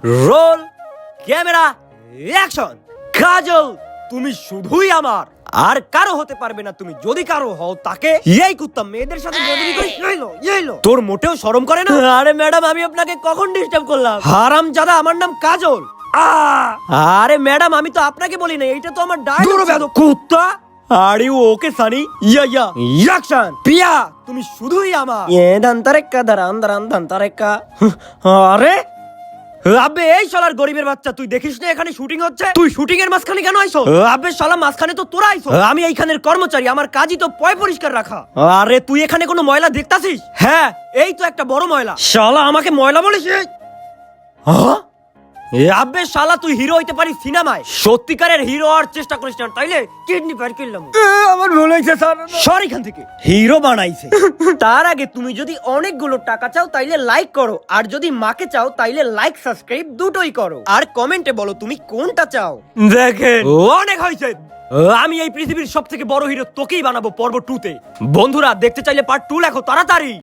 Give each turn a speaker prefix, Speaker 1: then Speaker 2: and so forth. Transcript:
Speaker 1: Roll camera action. কাজল, তুমি শুধুই আমার, আর কারো হতে পারবে না। তুমি যদি কারো হও তাকে এই কুত্তা মেয়েদের সাথে বেদবি করিস। এইলো তোর মোটেও শরম করে না? আরে ম্যাডাম, আমি আপনাকে কখন ডিস্টার্ব করলাম? হারামজাদা, আমার নাম কাজল। আরে ম্যাডাম, আমি তো আপনাকে বলি না, এইটা তো আমার ডায়লগ। কুত্তা। Are you okay Sunny? Yeah action. পিয়া, তুমি শুধুই আমার। দান্তারেক্কা দারান দারান দান্তারেক্কা। আরে আবে, এই শালার গরিবের বাচ্চা, তুই দেখিস না এখানে শুটিং হচ্ছে? তুই শুটিং এর মাঝখানে কেন আইছো? আবে শালা, মাঝখানে তো তোরা আইছো। আমি এইখানের কর্মচারী, আমার কাজই তো পয় পরিষ্কার রাখা। আরে তুই এখানে কোনো ময়লা দেখতাছিস? হ্যাঁ, এই তো একটা বড় ময়লা। শালা আমাকে ময়লা বলিস? হ্যাঁ আবে শালা, তুই হিরো হইতে পারিস সিনেমায়, সত্যিকারের হিরো হওয়ার চেষ্টা করিস না, তাইলে কিডনি বের করলাম। আমার ভুল হয়েছে স্যার, সরি। এখান থেকে হিরো বানাইছে। তার আগে তুমি যদি অনেকগুলো টাকা চাও তাইলে লাইক করো, আর যদি মাকে চাও তাইলে লাইক সাবস্ক্রাইব দুটোই করো, আর কমেন্টে বলো তুমি কোনটা চাও। দেখেন, অনেক হয়েছে। আমি এই পৃথিবীর সব থেকে বড় হিরো তোকেই বানাবো পর্ব 2 তে। বন্ধুরা, দেখতে চাইলে পার্ট 2 লেখো তাড়াতাড়ি।